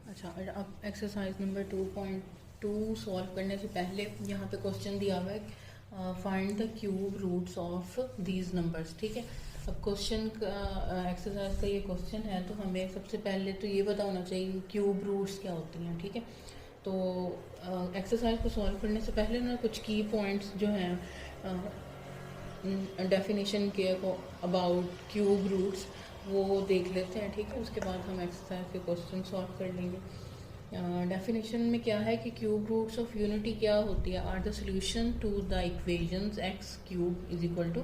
अच्छा, अब exercise number 2.2 solve करने से पहले यहाँ पे क्वेश्चन दिया हुआ है, find the cube roots of these numbers. ठीक है, अब क्वेश्चन का एक्सरसाइज का ये क्वेश्चन है, तो हमें सबसे पहले तो ये पता होना चाहिए क्यूब रूट्स क्या होती हैं। ठीक है, तो एक्सरसाइज को सॉल्व करने से पहले ना कुछ की पॉइंट्स जो हैं डेफिनेशन के अबाउट क्यूब रूट्स वो देख लेते हैं। ठीक है, उसके बाद हम एक्सरसाइज के क्वेश्चन सॉल्व कर लेंगे। डेफिनेशन में क्या है कि क्यूब रूट्स ऑफ यूनिटी क्या होती है, are the solution to the equations x cube is equal to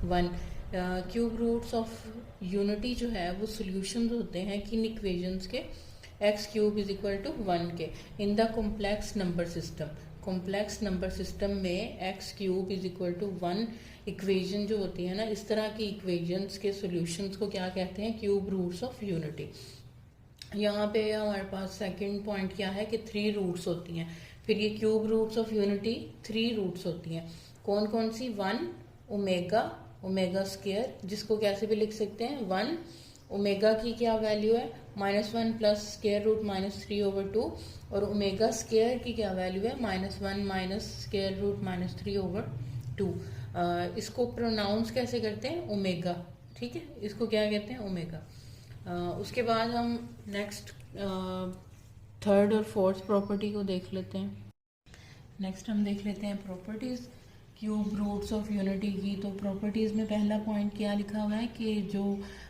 1। Cube roots of unity जो है वो सोल्यूशन होते हैं किन इक्वेशंस के, x cube is equal to 1 के, in the complex number system. Complex number system में x cube is equal to 1 equation जो होती है ना, इस तरह की इक्वेशंस के सॉल्यूशंस को क्या कहते हैं, क्यूब रूट्स ऑफ यूनिटी। यहाँ पे हमारे पास सेकंड पॉइंट क्या है कि 3 रूट्स होती हैं। फिर ये cube roots of unity 3 roots होती हैं, कौन कौन सी, 1 ओमेगा, ओमेगा स्क्वायर, जिसको कैसे भी लिख सकते हैं 1 ओमेगा की क्या वैल्यू है -1 प्लस स्क्वायर रूट -3/2, और ओमेगा स्क्वायर की क्या वैल्यू है -1 माइनस स्क्वायर रूट -3/2। इसको प्रोनाउंस कैसे करते हैं, ओमेगा। ठीक है, इसको क्या कहते हैं, ओमेगा। उसके बाद हम नेक्स्ट थर्ड और फोर्थ प्रॉपर्टी को देख लेते हैं। नेक्स्ट हम देख लेते हैं properties cube roots of unity की। तो प्रॉपर्टीज़ में पहला पॉइंट क्या लिखा हुआ है कि जो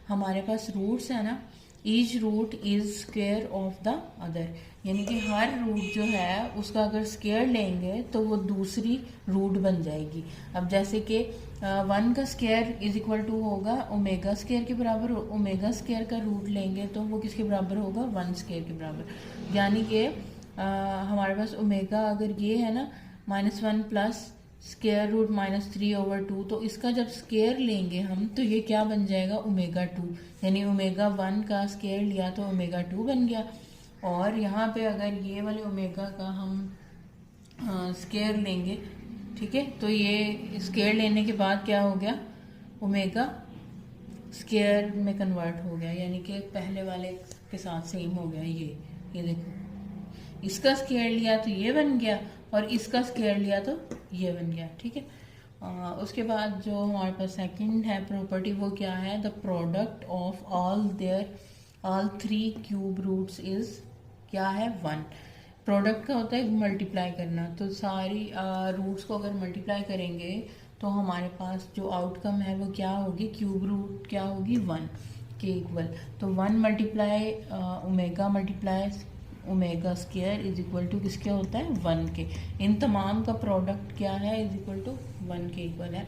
हमारे पास रूट्स है ना, each root is square of the other, यानी कि हर रूट जो है उसका अगर स्क्वायर लेंगे तो वो दूसरी रूट बन जाएगी। अब जैसे कि 1 का स्क्वायर इज इक्वल टू होगा ओमेगा स्क्वायर के बराबर, ओमेगा स्क्वायर का रूट लेंगे तो वो किसके बराबर होगा, 1 स्क्वायर के बराबर। यानी कि हमारे पास ओमेगा अगर ये है ना -1 प्लस स्क्वायर रूट -3/2, तो इसका जब स्क्वायर लेंगे हम तो ये क्या बन जाएगा, ओमेगा 2, यानी ओमेगा 1 का स्क्वायर लिया तो ओमेगा 2 बन गया। और यहाँ पे अगर ये वाले ओमेगा का हम स्क्वायर लेंगे, ठीक है, तो ये स्क्वायर लेने के बाद क्या हो गया, ओमेगा स्क्वायर में कन्वर्ट हो गया, यानी कि पहले वाले के साथ सेम हो गया। ये देखो, इसका स्क्वायर लिया तो ये बन गया और इसका स्क्वायर लिया तो ये बन गया। ठीक है, उसके बाद जो हमारे पास सेकंड है प्रॉपर्टी, वो क्या है, the product of all 3 cube roots is क्या है, 1। प्रोडक्ट का होता है मल्टीप्लाई करना, तो सारी रूट्स को अगर मल्टीप्लाई करेंगे तो हमारे पास जो आउटकम है वो क्या होगी, क्यूब रूट क्या होगी, 1 के इक्वल। तो 1 multiply omega multiply omega square is equal to किसके होता है, 1 के। इन तमाम का प्रोडक्ट क्या है, इज इक्वल टू 1 के इक्वल है।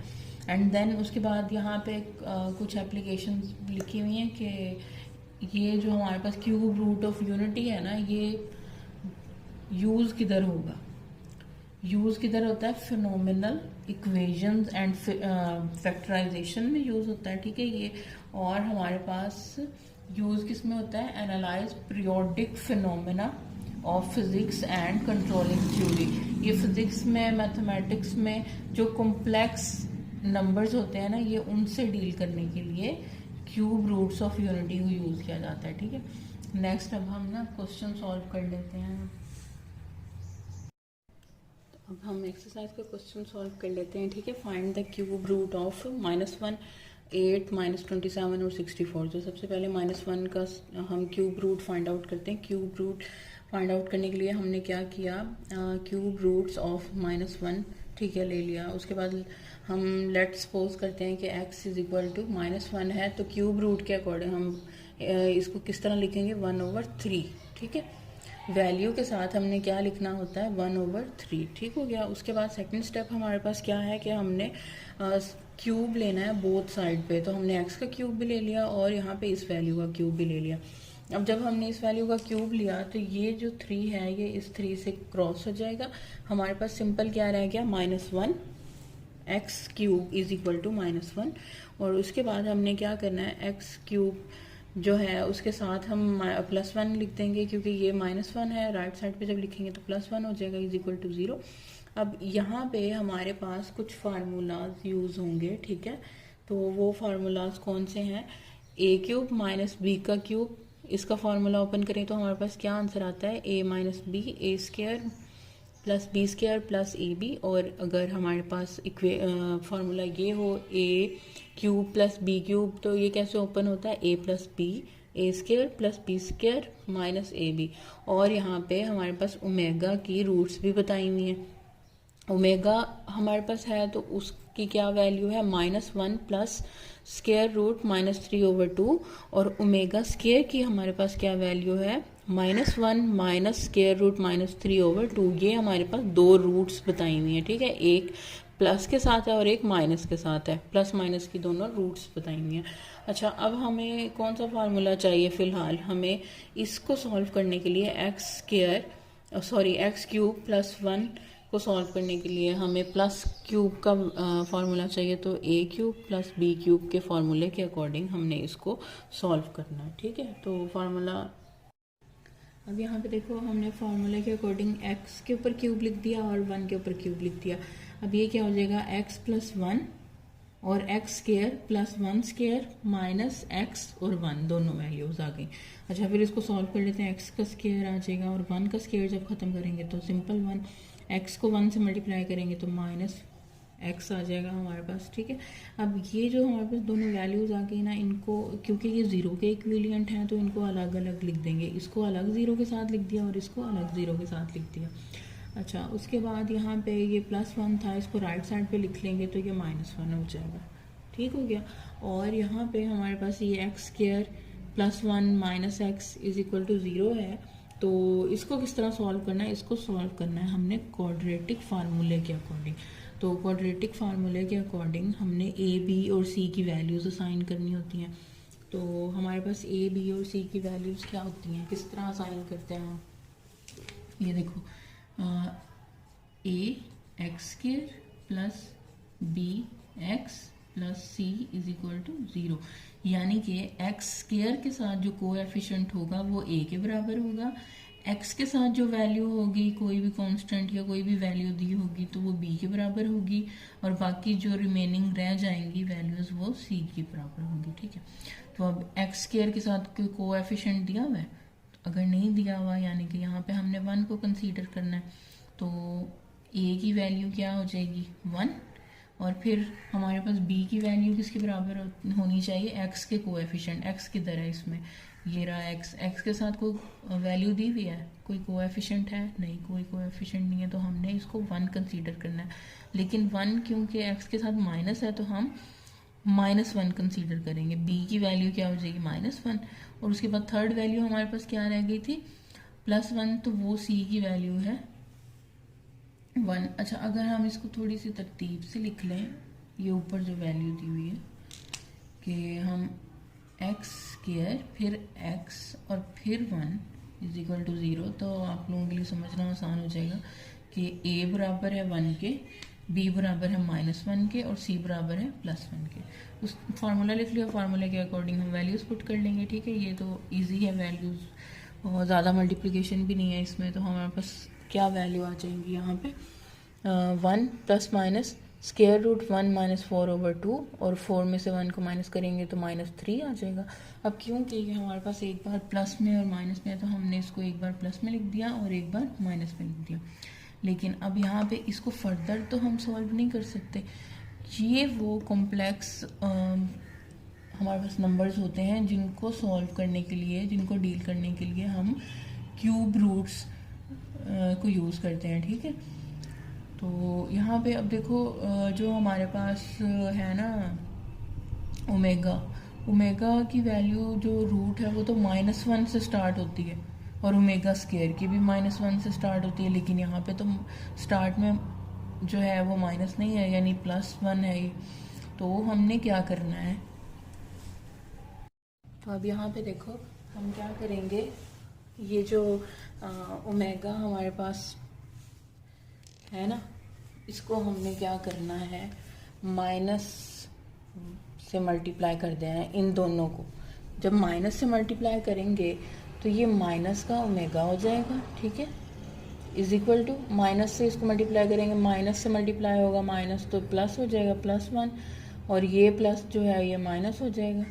एंड देन उसके बाद यहाँ पे कुछ एप्लीकेशन लिखी हुई हैं कि ये जो हमारे पास क्यूब रूट ऑफ यूनिटी है ना, ये यूज़ किधर होगा, यूज़ किधर होता है, फिनोमिनल इक्वेशंस एंड फैक्टराइजेशन में यूज़ होता है। ठीक है, ये और हमारे पास यूज़ किस में होता है, analyse periodic phenomena of physics and controlling theory. ये फिजिक्स में, मैथमेटिक्स में जो कॉम्प्लेक्स नंबर्स होते हैं ना, ये उनसे डील करने के लिए क्यूब रूट्स ऑफ यूनिटी को यूज़ किया जाता है। ठीक है, नेक्स्ट अब हम ना क्वेश्चन सॉल्व कर लेते हैं। अब हम एक्सरसाइज का क्वेश्चन सॉल्व कर लेते हैं। ठीक है, find the cube root of -1, 8, -27 और 64। तो सबसे पहले -1 का हम क्यूब रूट फाइंड आउट करते हैं। क्यूब रूट फाइंड आउट करने के लिए हमने क्या किया, क्यूब रूट्स ऑफ -1, ठीक है, ले लिया। उसके बाद हम लेट सपोज करते हैं कि x इज इक्वल टू -1 है, तो क्यूब रूट के अकॉर्डिंग हम इसको किस तरह लिखेंगे, 1/3। ठीक है, वैल्यू के साथ हमने क्या लिखना होता है, 1/3। ठीक हो गया। उसके बाद सेकंड स्टेप हमारे पास क्या है कि हमने क्यूब लेना है बोथ साइड पे, तो हमने x का क्यूब भी ले लिया और यहाँ पे इस वैल्यू का क्यूब भी ले लिया। अब जब हमने इस वैल्यू का क्यूब लिया तो ये जो 3 है ये इस 3 से क्रॉस हो जाएगा। हमारे पास सिंपल क्या रह गया, -1 x cube is equal to -1। और उसके बाद हमने क्या करना है, x क्यूब जो है उसके साथ हम +1 लिख देंगे, क्योंकि ये -1 है, राइट साइड पे जब लिखेंगे तो +1 हो जाएगा, इज इक्वल टू 0। अब यहाँ पे हमारे पास कुछ फार्मूलाज यूज़ होंगे। ठीक है, तो वो फार्मूलाज कौन से हैं, a³ - b का क्यूब इसका फार्मूला ओपन करें तो हमारे पास क्या आंसर आता है, a minus b a square plus b square plus a b. और अगर हमारे पास फार्मूला ये हो a cube plus b cube, तो ये कैसे ओपन होता है, a plus b a square plus b square minus a b. और यहाँ पे हमारे पास ओमेगा की रूट्स भी बताई हुई हैं। ओमेगा हमारे पास है तो उसकी क्या वैल्यू है, -1 प्लस स्क्वायर रूट -3/2। और ओमेगा स्क्वायर की हमारे पास क्या वैल्यू है, -1 माइनस स्क्वायर रूट -3/2। ये हमारे पास दो रूट्स बताई हुई हैं, ठीक है, एक प्लस के साथ है और एक माइनस के साथ है, प्लस माइनस की दोनों रूट्स बताई हुई हैं। अच्छा, अब हमें कौन सा फार्मूला चाहिए, फ़िलहाल हमें इसको सॉल्व करने के लिए एक्स क्यूब प्लस 1 को सॉल्व करने के लिए हमें प्लस क्यूब का फार्मूला चाहिए। तो ए क्यूब प्लस बी क्यूब के फार्मूले के अकॉर्डिंग हमने इसको सॉल्व करना है, ठीक है। तो फार्मूला अब यहाँ पे देखो, हमने फार्मूले के अकॉर्डिंग एक्स के ऊपर क्यूब लिख दिया और 1 के ऊपर क्यूब लिख दिया। अब ये क्या हो जाएगा, एक्स प्लस 1 और x square plus 1 square minus x और 1 दोनों वैल्यूज आ गई। अच्छा, फिर इसको सॉल्व कर लेते हैं। एक्स का स्क्वायर आ जाएगा और 1 का स्क्वायर जब खत्म करेंगे तो सिंपल 1, एक्स को 1 से मल्टीप्लाई करेंगे तो माइनस एक्स आ जाएगा हमारे पास, ठीक है। अब ये जो हमारे पास दोनों वैल्यूज आ गई ना, इनको क्योंकि ये ज़ीरो के इक्विवेलेंट हैं तो इनको अलग अलग लिख देंगे। इसको अलग ज़ीरो के साथ लिख दिया और इसको अलग ज़ीरो के साथ लिख दिया। अच्छा, उसके बाद यहाँ पे ये +1 था, इसको राइट साइड पे लिख लेंगे तो ये -1 हो जाएगा, ठीक हो गया। और यहाँ पे हमारे पास ये x square plus 1 minus x is equal to 0 है। तो इसको किस तरह सॉल्व करना है, इसको सॉल्व करना है हमने क्वाड्रेटिक फार्मूले के अकॉर्डिंग। तो क्वाड्रेटिक फार्मूले के अकॉर्डिंग हमने ए बी और सी की वैल्यूज़ असाइन करनी होती हैं। तो हमारे पास ए बी और सी की वैल्यूज़ क्या होती हैं, किस तरह असाइन करते हैं हम, ये देखो, a x square plus b x plus c is equal to 0, यानी कि एक्स स्क्वायर के साथ जो कोएफिशिएंट होगा वो ए के बराबर होगा, एक्स के साथ जो वैल्यू होगी, कोई भी कांस्टेंट या कोई भी वैल्यू दी होगी तो वो बी के बराबर होगी, और बाकी जो रिमेनिंग रह जाएंगी वैल्यूज़ वो सी के बराबर होगी, ठीक है। तो अब एक्स स्क्वायर के साथ कोई कोएफिशिएंट दिया हुआ है, अगर नहीं दिया हुआ यानी कि यहाँ पे हमने 1 को कंसीडर करना है, तो ए की वैल्यू क्या हो जाएगी 1, और फिर हमारे पास बी की वैल्यू किसके बराबर होनी चाहिए, एक्स के कोएफिशिएंट। एक्स किधर है इसमें, ये रहा एक्स, एक्स के साथ कोई वैल्यू दी हुई है, कोई कोएफिशिएंट है नहीं, कोई कोएफिशिएंट नहीं है, तो हमने इसको 1 कंसीडर करना है। लेकिन 1 क्योंकि एक्स के साथ माइनस है तो हम -1 कंसीडर करेंगे। बी की वैल्यू क्या हो जाएगी -1, और उसके बाद थर्ड वैल्यू हमारे पास क्या रह गई थी +1, तो वो सी की वैल्यू है 1। अच्छा, अगर हम इसको थोड़ी सी तरतीब से लिख लें, ये ऊपर जो वैल्यू दी हुई है कि हम एक्स स्क्वायर फिर एक्स और फिर 1 इज इक्वल टू 0, तो आप लोगों के लिए समझना आसान हो जाएगा कि ए बराबर है 1 के, बी बराबर है -1 के और सी बराबर है +1 के। उस फार्मूला लिख लिया, फार्मूले के अकॉर्डिंग हम वैल्यूज़ पुट कर लेंगे, ठीक है। ये तो इजी है, वैल्यूज़ बहुत ज़्यादा मल्टीप्लिकेशन भी नहीं है इसमें। तो हमारे पास क्या वैल्यू आ जाएंगी यहाँ पे, 1 प्लस माइनस स्क्वायर रूट 1 - 4/2, और 4 में से 1 को माइनस करेंगे तो -3 आ जाएगा। अब क्योंकि हमारे पास एक बार प्लस में और माइनस में है तो हमने इसको एक बार प्लस में लिख दिया और एक बार माइनस में लिख दिया। लेकिन अब यहाँ पे इसको फर्दर तो हम सॉल्व नहीं कर सकते। ये वो कॉम्प्लेक्स हमारे पास नंबर्स होते हैं जिनको सॉल्व करने के लिए, जिनको डील करने के लिए हम क्यूब रूट्स को यूज़ करते हैं, ठीक है। तो यहाँ पे अब देखो, जो हमारे पास है ना ओमेगा की वैल्यू जो रूट है वो तो -1 से स्टार्ट होती है, और ओमेगा स्क्वायर की भी -1 से स्टार्ट होती है। लेकिन यहाँ पे तो स्टार्ट में जो है वो माइनस नहीं है, यानी +1 है ये। तो हमने क्या करना है, तो अब यहाँ पे देखो हम क्या करेंगे, ये जो ओमेगा हमारे पास है ना, इसको हमने क्या करना है, माइनस से मल्टीप्लाई कर देना है इन दोनों को। जब माइनस से मल्टीप्लाई करेंगे तो ये माइनस का ओमेगा हो जाएगा, ठीक है, इज इक्वल टू माइनस से इसको मल्टीप्लाई करेंगे, माइनस से मल्टीप्लाई होगा माइनस तो प्लस हो जाएगा +1, और ये प्लस जो है ये माइनस हो जाएगा,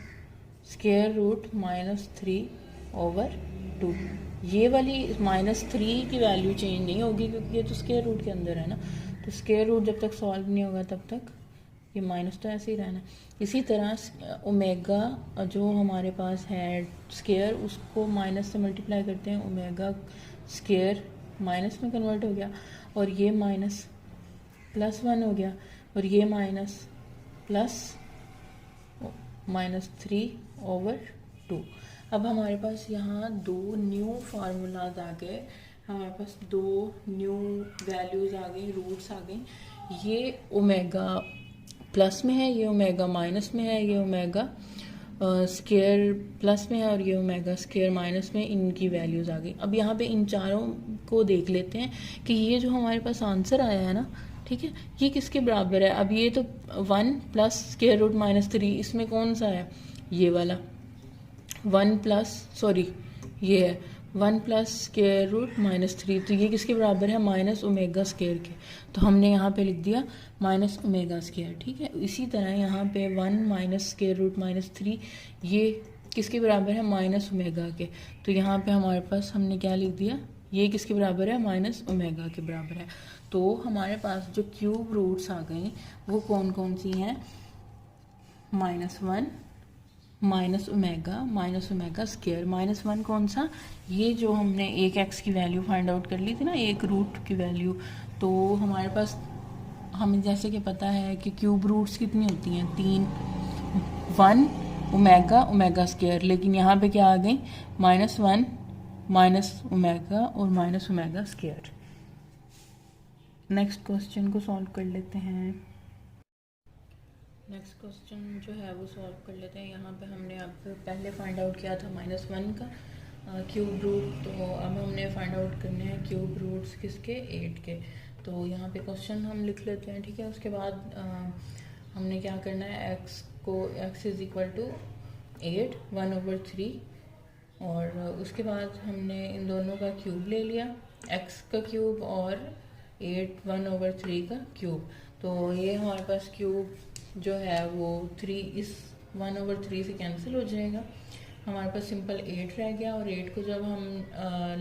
स्क्वायर रूट -3 ओवर 2। ये वाली -3 की वैल्यू चेंज नहीं होगी क्योंकि ये तो स्क्वायर रूट के अंदर है ना, तो स्क्वायर रूट जब तक सॉल्व नहीं होगा तब तक ये माइनस तो ऐसे ही रहना। इसी तरह ओमेगा जो हमारे पास है स्क्वायर, उसको माइनस से मल्टीप्लाई करते हैं, ओमेगा स्क्वायर माइनस में कन्वर्ट हो गया, और ये माइनस +1 हो गया, और ये माइनस प्लस -3/2। अब हमारे पास यहाँ दो न्यू फार्मूलाज आ गए, हमारे पास दो न्यू वैल्यूज़ आ गई, रूट्स आ गई। ये ओमेगा प्लस में है, ये ओमेगा माइनस में है, ये ओमेगा स्क्वायर प्लस में है, और ये ओमेगा स्क्वायर माइनस में, इनकी वैल्यूज़ आ गई। अब यहाँ पे इन चारों को देख लेते हैं कि ये जो हमारे पास आंसर आया है ना, ठीक है, ये किसके बराबर है। अब ये तो 1 प्लस स्क्वायर रूट -3, इसमें कौन सा है, ये वाला 1 प्लस, सॉरी ये है 1 प्लस स्क्वायर रूट -3, तो ये किसके बराबर है, माइनस ओमेगा स्क्वायर के। तो हमने यहाँ पे लिख दिया माइनस ओमेगा स्क्वायर, ठीक है। इसी तरह यहाँ पे 1 माइनस स्क्वायर रूट -3, ये किसके बराबर है, माइनस ओमेगा के। तो यहाँ पे हमारे पास हमने क्या लिख दिया, ये किसके बराबर है, माइनस ओमेगा के बराबर है। तो हमारे पास जो क्यूब रूट्स आ गई वो कौन कौन सी हैं, -1 माइनस ओमेगा स्क्वायर। -1 कौन सा, ये जो हमने एक एक्स की वैल्यू फाइंड आउट कर ली थी ना, एक रूट की वैल्यू। तो हमारे पास, हमें जैसे कि पता है कि क्यूब रूट्स कितनी होती हैं, 3, 1 ओमेगा स्क्वायर, लेकिन यहाँ पे क्या आ गई, -1 माइनस ओमेगा और minus omega square. Next question को सॉल्व कर लेते हैं। नेक्स्ट क्वेश्चन जो है वो सॉल्व कर लेते हैं। यहाँ पे हमने अब पहले फाइंड आउट किया था -1 का क्यूब रूट, तो अब हमने फाइंड आउट करने हैं क्यूब रूट्स किसके, 8 के। तो यहाँ पे क्वेश्चन हम लिख लेते हैं, ठीक है। उसके बाद हमने क्या करना है, x इज इक्वल टू 8 1/3, और उसके बाद हमने इन दोनों का क्यूब ले लिया, x का क्यूब और 8 1/3 का क्यूब। तो ये हमारे पास क्यूब जो है वो 3 इस 1/3 से कैंसिल हो जाएगा, हमारे पास सिंपल 8 रह गया। और 8 को जब हम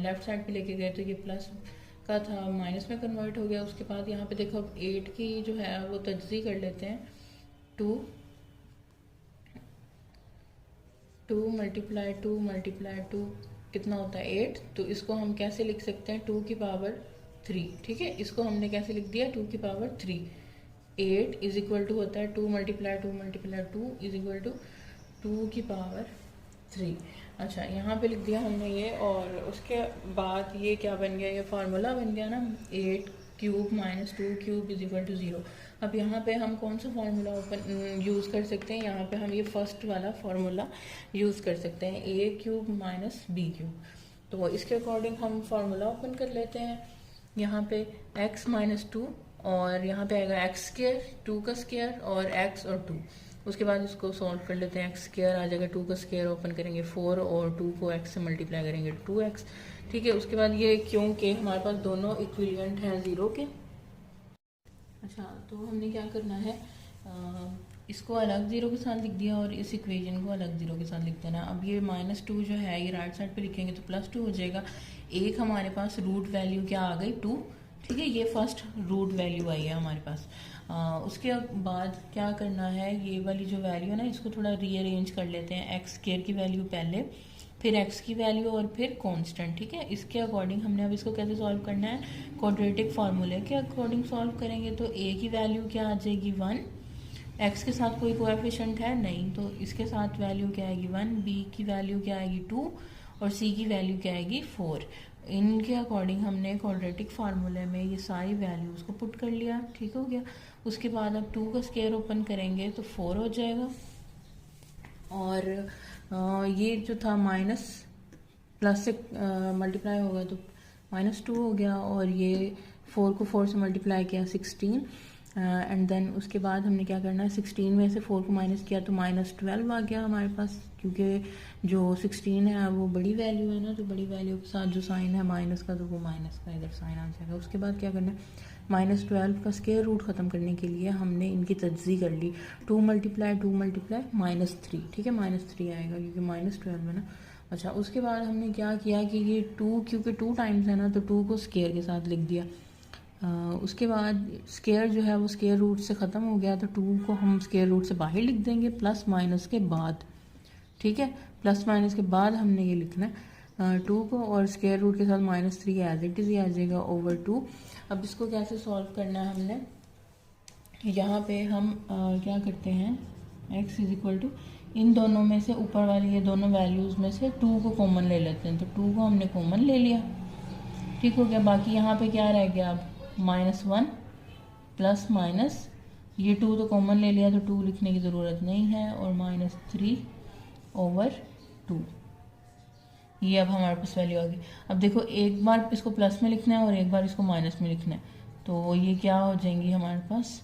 लेफ्ट साइड पे लेके गए तो ये प्लस का था, माइनस में कन्वर्ट हो गया। उसके बाद यहाँ पे देखो 8 की जो है वो तजज़ी कर लेते हैं, 2 मल्टीप्लाई 2 कितना होता है 8। तो इसको हम कैसे लिख सकते हैं, 2 की पावर 3, ठीक है। इसको हमने कैसे लिख दिया, 2 की पावर 3। 8 इज इक्वल टू होता है 2 मल्टीप्लाई 2 इज इक्वल टू 2 की पावर 3। अच्छा, यहाँ पे लिख दिया हमने ये, और उसके बाद ये क्या बन गया, ये फार्मूला बन गया ना, 8 cube minus 2 cube is equal to 0। अब यहाँ पे हम कौन सा फार्मूला ओपन यूज़ कर सकते हैं, यहाँ पे हम ये फर्स्ट वाला फार्मूला यूज़ कर सकते हैं, a cube minus b cube. तो इसके अकॉर्डिंग हम फार्मूला ओपन कर लेते हैं। यहाँ पे x - 2, और यहाँ पे आएगा x स्क्वायर, 2 का स्क्वायर, और x और 2। उसके बाद इसको सॉल्व कर लेते हैं, x स्क्वायर आ जाएगा, 2 का स्क्वायर ओपन करेंगे 4, और 2 को x से मल्टीप्लाई करेंगे 2x, ठीक है। उसके बाद ये क्योंकि हमारे पास दोनों इक्विवेलेंट हैं 0 के। अच्छा, तो हमने क्या करना है, इसको अलग 0 के साथ लिख दिया और इस इक्वेशन को अलग 0 के साथ लिख देना। अब ये -2 जो है ये राइट साइड पे लिखेंगे तो +2 हो जाएगा। एक हमारे पास रूट वैल्यू क्या आ गई, 2, ठीक है, ये फर्स्ट रूट वैल्यू आई है हमारे पास। उसके बाद क्या करना है, ये वाली जो वैल्यू है ना, इसको थोड़ा रीअरेंज कर लेते हैं। x स्क्वायर की वैल्यू पहले, फिर x की वैल्यू, और फिर कांस्टेंट, ठीक है। इसके अकॉर्डिंग हमने अब इसको कैसे सॉल्व करना है, क्वाड्रेटिक फार्मूले के अकॉर्डिंग सॉल्व करेंगे। तो a की वैल्यू क्या आ जाएगी 1, x के साथ कोई कोएफिशिएंट है नहीं, तो इसके साथ वैल्यू क्या आएगी 1, b की वैल्यू क्या आएगी 2, और c की वैल्यू क्या आएगी 4। इनके अकॉर्डिंग हमने क्वाड्रेटिक फार्मूले में ये सारी वैल्यूज़ को पुट कर लिया, ठीक हो गया। उसके बाद अब 2 का स्क्वायर ओपन करेंगे तो 4 हो जाएगा, और ये जो था माइनस प्लस से मल्टीप्लाई होगा तो -2 हो गया, और ये 4 को 4 से मल्टीप्लाई किया 16, एंड देन उसके बाद हमने क्या करना है, 16 में से 4 को माइनस किया तो -12 आ गया हमारे पास, क्योंकि जो 16 है वो बड़ी वैल्यू है ना, तो बड़ी वैल्यू के साथ जो साइन है माइनस का, तो वो माइनस का इधर साइन आ जाएगा। उसके बाद क्या करना है, -12 का स्क्वायर रूट ख़त्म करने के लिए हमने इनकी तजज़ी कर ली, 2 मल्टीप्लाई -3, ठीक है, -3 आएगा क्योंकि -12 है ना, अच्छा, उसके बाद हमने क्या किया कि ये 2 क्योंकि 2 टाइम्स है ना, तो 2 को स्केयर के साथ लिख दिया। उसके बाद स्केयर जो है वो स्केयर रूट से ख़त्म हो गया, तो 2 को हम स्केयर रूट से बाहर लिख देंगे प्लस माइनस के बाद। ठीक है, प्लस माइनस के बाद हमने ये लिखना है 2 को, और स्केयर रूट के साथ -3 एज इट इज़ ही आ जाएगा ओवर 2। अब इसको कैसे सॉल्व करना है हमने, यहाँ पे हम क्या करते हैं, x इज इक्वल टू इन दोनों में से ऊपर वाली ये दोनों वैल्यूज़ में से 2 को कॉमन ले लेते हैं, तो 2 को हमने कॉमन ले लिया, ठीक हो गया। बाकी यहाँ पे क्या रह गया अब, -1 प्लस माइनस, ये 2 तो कॉमन ले लिया तो 2 लिखने की ज़रूरत नहीं है, और -3 ओवर 2, ये अब हमारे पास वैल्यू आ गई। अब देखो, एक बार इसको प्लस में लिखना है और एक बार इसको माइनस में लिखना है, तो ये क्या हो जाएंगी हमारे पास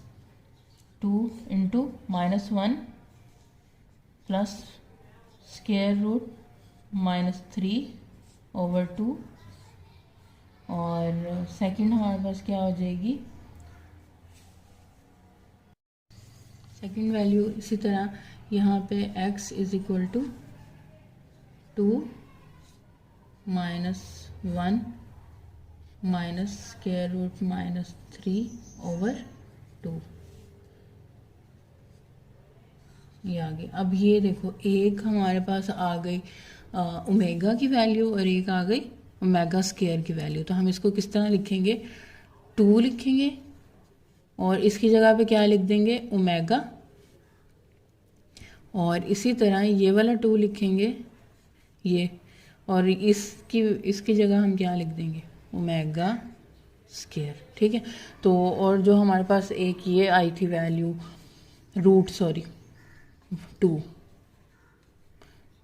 2 into -1 plus square root -3 over 2, और सेकंड हमारे पास क्या हो जाएगी, सेकंड वैल्यू इसी तरह यहाँ पे x is equal to 2 -1 minus square root -3 over 2, ये आ गई। अब ये देखो, एक हमारे पास आ गई ओमेगा की वैल्यू और एक आ गई ओमेगा स्क्वायर की वैल्यू, तो हम इसको किस तरह लिखेंगे, 2 लिखेंगे और इसकी जगह पे क्या लिख देंगे, ओमेगा, और इसी तरह ये वाला 2 लिखेंगे ये, और इसकी जगह हम क्या लिख देंगे, ओमेगा स्क्वायर। ठीक है, तो और जो हमारे पास एक ये आई थी वैल्यू रूट 2,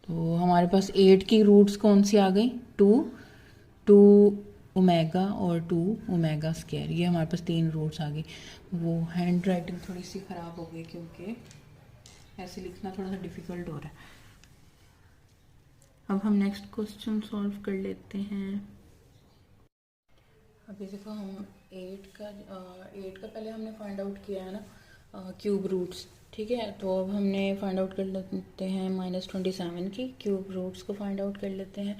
तो हमारे पास 8 की रूट्स कौन सी आ गई, 2 ओमेगा और 2 ओमेगा स्क्वायर, ये हमारे पास 3 रूट्स आ गई। वो हैंड राइटिंग थोड़ी सी ख़राब हो गई क्योंकि ऐसे लिखना थोड़ा सा डिफ़िकल्ट हो रहा है। अब हम नेक्स्ट क्वेश्चन सॉल्व कर लेते हैं। अभी देखो, हम 8 का पहले हमने फाइंड आउट किया है ना क्यूब रूट्स, ठीक है, तो अब हमने फाइंड आउट कर लेते हैं -27 की क्यूब रूट्स को फाइंड आउट कर लेते हैं।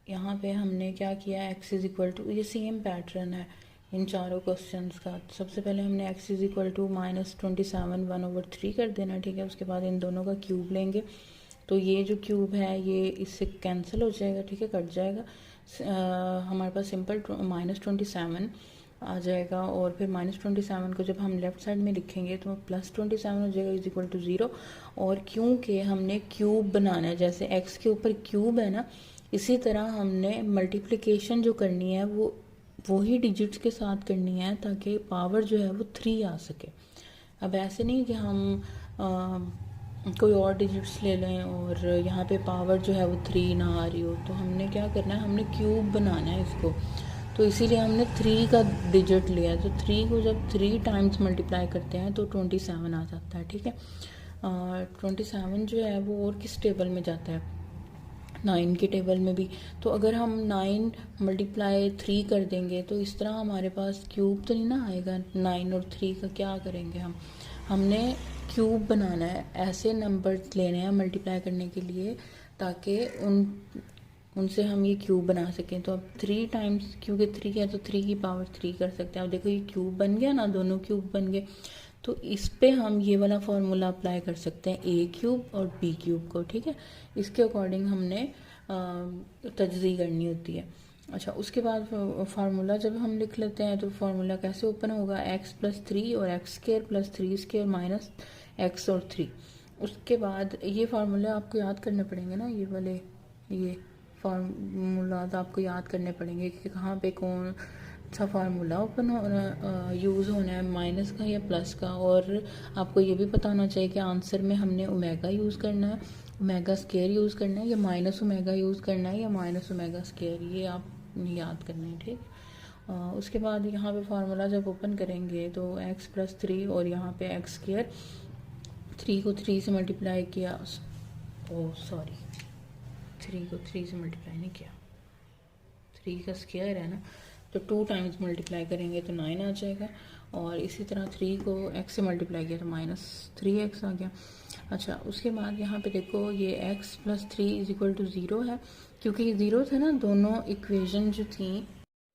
यहाँ पे हमने क्या किया, x इज इक्वल टू, ये सेम पैटर्न है इन चारों क्वेश्चंस का। सबसे पहले हमने x इज इक्वल टू -27 1/3 कर देना, ठीक है। उसके बाद इन दोनों का क्यूब लेंगे, तो ये जो क्यूब है ये इससे कैंसिल हो जाएगा, ठीक है, कट जाएगा। हमारे पास सिंपल -27 आ जाएगा, और फिर -27 को जब हम लेफ़्ट साइड में लिखेंगे तो +27 हो जाएगा इज इक्वल टू 0। और क्योंकि हमने क्यूब बनाना है, जैसे x के ऊपर क्यूब है ना, इसी तरह हमने मल्टीप्लिकेशन जो करनी है वो ही डिजिट्स के साथ करनी है, ताकि पावर जो है वो 3 आ सके। अब ऐसे नहीं कि हम कोई और डिजिट्स ले लें और यहाँ पे पावर जो है वो 3 ना आ रही हो, तो हमने क्या करना है, हमने क्यूब बनाना है इसको, तो इसीलिए हमने 3 का डिजिट लिया। तो 3 को जब 3 टाइम्स मल्टीप्लाई करते हैं तो 27 आ जाता है, ठीक है। 27 जो है वो और किस टेबल में जाता है, 9 के टेबल में भी। तो अगर हम 9 मल्टीप्लाई 3 कर देंगे तो इस तरह हमारे पास क्यूब तो नहीं ना आएगा। 9 और 3 का क्या करेंगे हमने क्यूब बनाना है, ऐसे नंबर लेने हैं मल्टीप्लाई करने के लिए ताकि उनसे हम ये क्यूब बना सकें। तो अब 3 टाइम्स, क्योंकि 3 है तो 3 की पावर 3 कर सकते हैं। अब देखो, ये क्यूब बन गया ना, दोनों क्यूब बन गए, तो इस पे हम ये वाला फार्मूला अप्लाई कर सकते हैं, a क्यूब और b क्यूब को, ठीक है। इसके अकॉर्डिंग हमने तजज़ी करनी होती है। अच्छा, उसके बाद फार्मूला जब हम लिख लेते हैं तो फार्मूला कैसे ओपन होगा, x + 3 और x² + 3² माइनस x और 3। उसके बाद ये फार्मूले आपको याद करने पड़ेंगे ना, ये वाले ये फार्मूला तो आपको याद करने पड़ेंगे कि कहाँ पे कौन सा फार्मूला ओपन होना यूज़ होना है, माइनस का या प्लस का। और आपको ये भी पता होना चाहिए कि आंसर में हमने ओमेगा यूज़ करना है, ओमेगा स्क्वायर यूज़ करना है, या माइनस ओमेगा यूज़ करना है, या माइनस ओमेगा स्क्वायर, ये आप याद करना है, ठीक। उसके बाद यहाँ पे फार्मूला जब ओपन करेंगे तो x + 3 और यहाँ पे x², 3 को 3 से मल्टीप्लाई किया, 3 को 3 से मल्टीप्लाई नहीं किया, 3 का स्क्वायर है ना, तो 2 टाइम्स मल्टीप्लाई करेंगे तो 9 आ जाएगा। और इसी तरह 3 को x से मल्टीप्लाई किया तो -3x आ गया। अच्छा, उसके बाद यहाँ पे देखो ये x + 3 = 0 है, क्योंकि ये 0 थे ना दोनों इक्वेशन जो थी।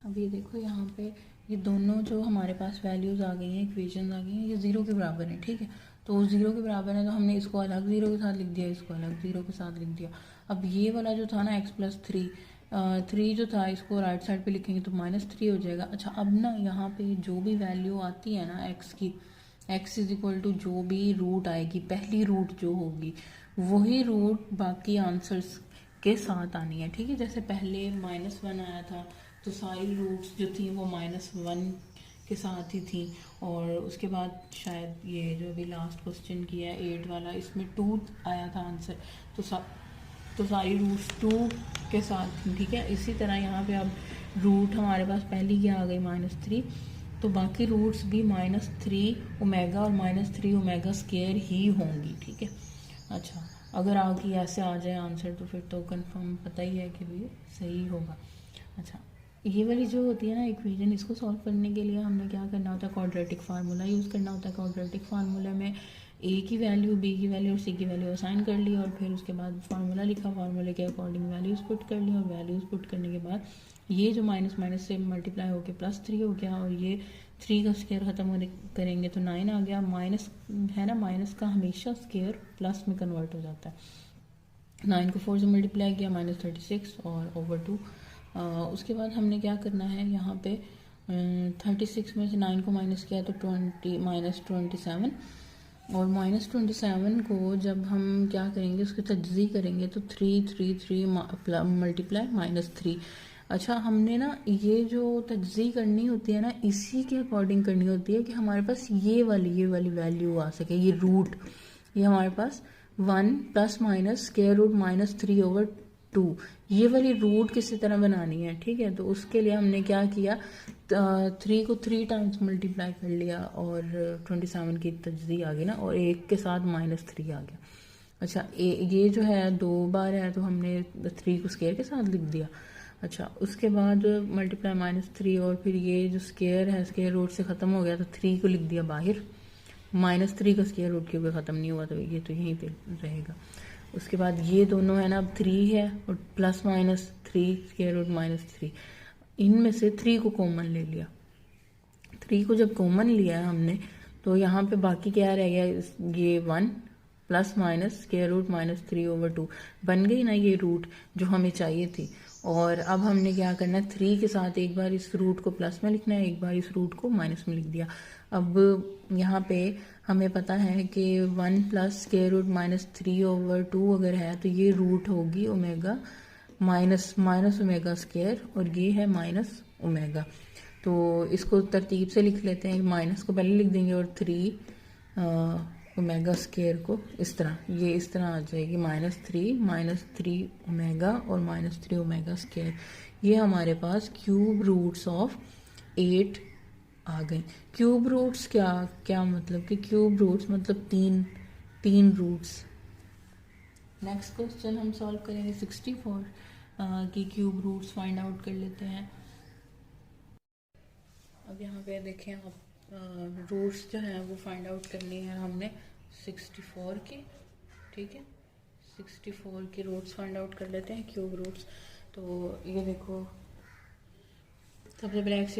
अब ये देखो यहाँ पे ये दोनों जो हमारे पास वैल्यूज़ आ गई हैं, इक्वेशन आ गई हैं, ये 0 के बराबर है, ठीक है। तो 0 के बराबर है तो हमने इसको अलग 0 के साथ लिख दिया, इसको अलग 0 के साथ लिख दिया। अब ये वाला जो था ना x + 3 3 जो था इसको राइट साइड पे लिखेंगे तो -3 हो जाएगा। अच्छा, अब ना यहाँ पे जो भी वैल्यू आती है ना x की, x = जो भी रूट आएगी, पहली रूट जो होगी वही रूट बाकी आंसर्स के साथ आनी है, ठीक है। जैसे पहले -1 आया था तो सारी रूट्स जो थी वो -1 के साथ ही थी, और उसके बाद शायद ये जो अभी लास्ट क्वेश्चन किया है 8 वाला, इसमें 2 आया था आंसर, तो सारी रूट्स 2 के साथ थी, ठीक है। इसी तरह यहाँ पे अब रूट हमारे पास पहली क्या आ गई -3, तो बाकी रूट्स भी -3 ओमेगा और -3 ओमेगा स्क्वायर ही होंगी, ठीक है। अच्छा, अगर आगे ऐसे आ जाए आंसर तो फिर तो कंफर्म पता ही है कि भाई सही होगा। अच्छा, ये वाली जो होती है ना इक्वेशन, इसको सॉल्व करने के लिए हमने क्या करना होता है, क्वाड्रेटिक फार्मूला यूज़ करना होता है। क्वाड्रेटिक फार्मूला में a की वैल्यू, b की वैल्यू और c की वैल्यू असाइन कर ली, और फिर उसके बाद फार्मूला लिखा, फार्मूले के अकॉर्डिंग वैल्यूज़ पुट कर ली, और वैल्यूज़ पुट करने के बाद ये जो माइनस से मल्टीप्लाई होकर +3 हो गया, और ये 3 का स्क्वायर ख़त्म होने करेंगे तो 9 आ गया। माइनस है ना, माइनस का हमेशा स्क्वायर प्लस में कन्वर्ट हो जाता है। 9 को 4 से मल्टीप्लाई किया, -36 और ओवर 2। उसके बाद हमने क्या करना है यहाँ पे 36 में से 9 को माइनस किया तो -27, और -27 को जब हम क्या करेंगे उसकी तजज़ी करेंगे तो 3 मल्टीप्लाई -3। अच्छा, हमने ना ये जो तजज़ी करनी होती है ना इसी के अकॉर्डिंग करनी होती है कि हमारे पास ये वाली वैल्यू आ सके, ये रूट, ये हमारे पास 1 ± स्क्वायर रूट -3/2 ये वाली रूट किसी तरह बनानी है, ठीक है। तो उसके लिए हमने क्या किया, 3 को 3 टाइम्स मल्टीप्लाई कर लिया और 27 की तजज़ी आ गई ना, और 1 के साथ -3 आ गया। अच्छा, ये जो है 2 बार है तो हमने 3 को स्क्वायर के साथ लिख दिया। अच्छा, उसके बाद मल्टीप्लाई -3, और फिर ये जो स्क्वायर है स्क्वायर रूट से ख़त्म हो गया तो 3 को लिख दिया बाहर, -3 का स्क्वायर रूट क्योंकि ख़त्म नहीं हुआ तो ये तो यहीं पे रहेगा। उसके बाद ये दोनों है ना, अब 3 है और +-3 स्क्वायर रूट -3, इनमें से 3 को कॉमन ले लिया। 3 को जब कॉमन लिया हमने तो यहाँ पे बाकी क्या रह गया, ये 1 ± स्क्वायर रूट -3/2 बन गई ना ये रूट जो हमें चाहिए थी। और अब हमने क्या करना है, 3 के साथ एक बार इस रूट को प्लस में लिखना है, एक बार इस रूट को माइनस में लिख दिया। अब यहाँ पे हमें पता है कि 1 + स्क्वायर रूट -3/2 अगर है तो ये रूट होगी ओमेगा माइनस ओमेगा स्क्वायर, और ये है माइनस ओमेगा। तो इसको तरतीब से लिख लेते हैं, माइनस को पहले लिख देंगे और 3 ओमेगा स्क्वायर को इस तरह, ये इस तरह आ जाएगी -3 ओमेगा और -3 ओमेगा स्क्वायर। ये हमारे पास क्यूब रूट्स ऑफ 8 आ गए। क्यूब रूट्स क्या मतलब कि क्यूब रूट्स मतलब तीन रूट्स। नेक्स्ट क्वेश्चन हम सॉल्व करेंगे 64 की क्यूब रूट्स फाइंड आउट कर लेते हैं। अब यहाँ पे देखें आप, रूट्स जो हैं वो फाइंड आउट करनी है हमने 64 की, ठीक है। 64 की रूट्स फाइंड आउट कर लेते हैं, क्यूब रूट्स। तो ये देखो, सबसे पहले x =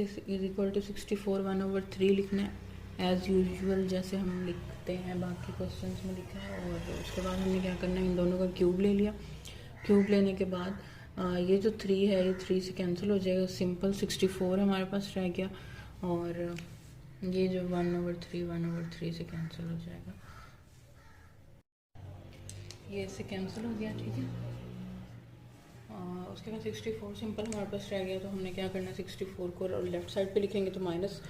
64 1/3 लिखना है एज़ यूजुअल, जैसे हम लिखते हैं बाकी क्वेश्चंस में लिखा है। और उसके बाद हमने क्या करना है, इन दोनों का क्यूब ले लिया। क्यूब लेने के बाद ये जो 3 है ये 3 से कैंसिल हो जाएगा, सिंपल 64 हमारे पास रह गया, और ये जो 1/3 से कैंसिल हो जाएगा, ये इससे कैंसिल हो गया, ठीक है। उसके बाद 64 सिंपल हमारे पास रह गया। तो हमने क्या करना है, 64 को लेफ़्ट साइड पे लिखेंगे तो माइनस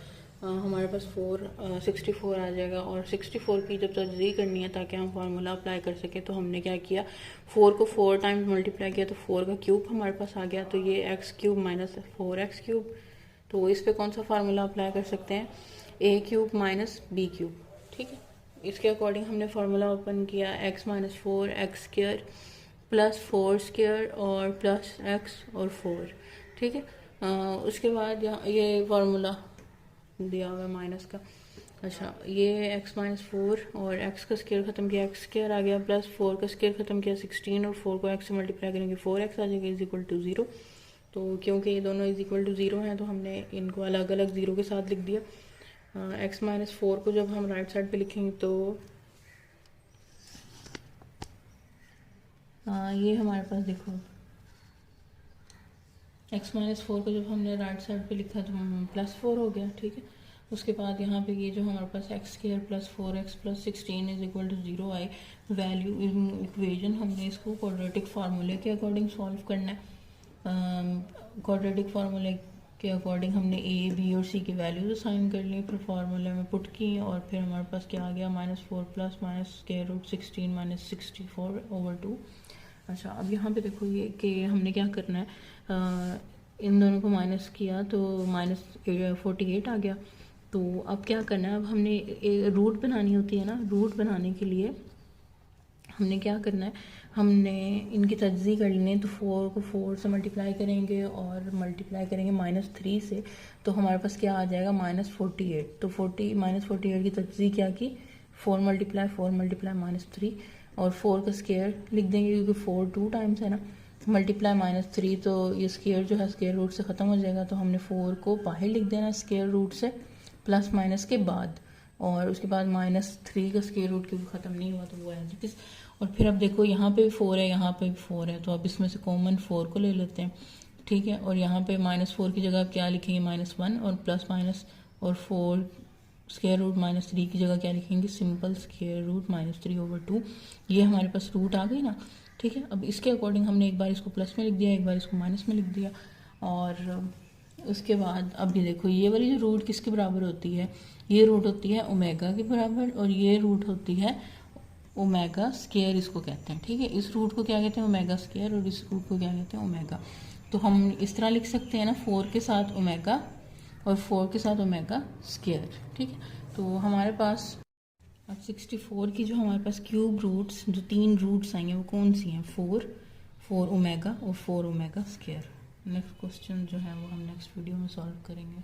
हमारे पास 64 आ जाएगा। और 64 की जब तजज़ी करनी है ताकि हम फार्मूला अप्लाई कर सकें, तो हमने क्या किया, 4 को 4 टाइम्स मल्टीप्लाई किया तो 4 का क्यूब हमारे पास आ गया। तो ये x³ - 4x³, तो इस पे कौन सा फार्मूला अप्लाई कर सकते हैं, a³ - b³, ठीक है। इसके अकॉर्डिंग हमने फार्मूला ओपन किया, x - 4x² + 4² और +x और 4, ठीक है। उसके बाद ये फार्मूला दिया हुआ है माइनस का, अच्छा, ये x माइनस 4 और x का स्केयर ख़त्म किया, x स्केयर आ गया, प्लस 4 का स्केयर ख़त्म किया 16, और 4 को x से मल्टीप्लाई करेंगे 4x आ जाएगा इज इक्वल टू 0। तो क्योंकि ये दोनों इज इक्वल टू 0 हैं तो हमने इनको अलग अलग 0 के साथ लिख दिया। x माइनस 4 को जब हम राइट साइड पे लिखेंगे तो ये हमारे पास देखो x माइनस 4 को जब हमने राइट साइड पे लिखा तो प्लस 4 हो गया, ठीक है। उसके बाद यहाँ पे ये जो हमारे पास x square plus 4x plus 16 is equal to 0 आई वैल्यू इक्वेशन, हमने इसको क्वाड्रेटिक फार्मूले के अकॉर्डिंग सॉल्व करना है। क्वाड्रेटिक फार्मूले के अकॉर्डिंग हमने ए बी और सी की वैल्यूज असाइन कर ली, फिर फार्मूले में पुट की, और फिर हमारे पास क्या आ गया -4 plus minus square root 16 minus 64/2। अच्छा, अब यहाँ पे देखो ये कि हमने क्या करना है, इन दोनों को माइनस किया तो -48 आ गया। तो अब क्या करना है, अब हमने रूट बनानी होती है ना, रूट बनाने के लिए हमने क्या करना है, हमने इनकी तज्ज़ी कर लेनी है। तो 4 को 4 से मल्टीप्लाई करेंगे और मल्टीप्लाई करेंगे -3 से, तो हमारे पास क्या आ जाएगा -48। तो -48 की तज्ज़ी क्या की, 4 मल्टीप्लाई -3, और 4 का स्केयर लिख देंगे क्योंकि 4 2 टाइम्स है ना, मल्टीप्लाई -3, तो ये स्केयर जो है स्केयर रूट से ख़त्म हो जाएगा। तो हमने 4 को बाहर लिख देना स्केयर रूट से प्लस माइनस के बाद, और उसके बाद -3 का स्केयर रूट क्योंकि ख़त्म नहीं हुआ तो वो है जिस। और फिर अब देखो यहाँ पे भी 4 है, यहाँ पे भी 4 है, तो अब इसमें से कॉमन 4 को ले लेते हैं, ठीक है। और यहाँ पे -4 की जगह क्या लिखेंगे -1, और प्लस माइनस, और 4 स्केयर रूट -3 की जगह क्या लिखेंगे, सिंपल स्केयर रूट -3/2। ये हमारे पास रूट आ गई ना, ठीक है। अब इसके अकॉर्डिंग हमने एक बार इसको प्लस में लिख दिया, एक बार इसको माइनस में लिख दिया, और उसके बाद अब ये देखो ये वाली जो रूट किसके बराबर होती है, ये रूट होती है ओमेगा के बराबर, और ये रूट होती है ओमेगा स्केयर, इसको कहते हैं, ठीक है। इस रूट को क्या कहते हैं, ओमेगा स्केयर, और इस रूट को क्या कहते हैं, ओमेगा। तो हम इस तरह लिख सकते हैं ना, 4 के साथ ओमेगा और 4 के साथ ओमेगा स्केयर, ठीक है। तो हमारे पास अब 64 की जो हमारे पास क्यूब रूट्स, जो 3 रूट्स आएंगे वो कौन सी हैं, 4 ओमेगा और 4 ओमेगा स्केयर। नेक्स्ट क्वेश्चन जो है वो हम नेक्स्ट वीडियो में सॉल्व करेंगे।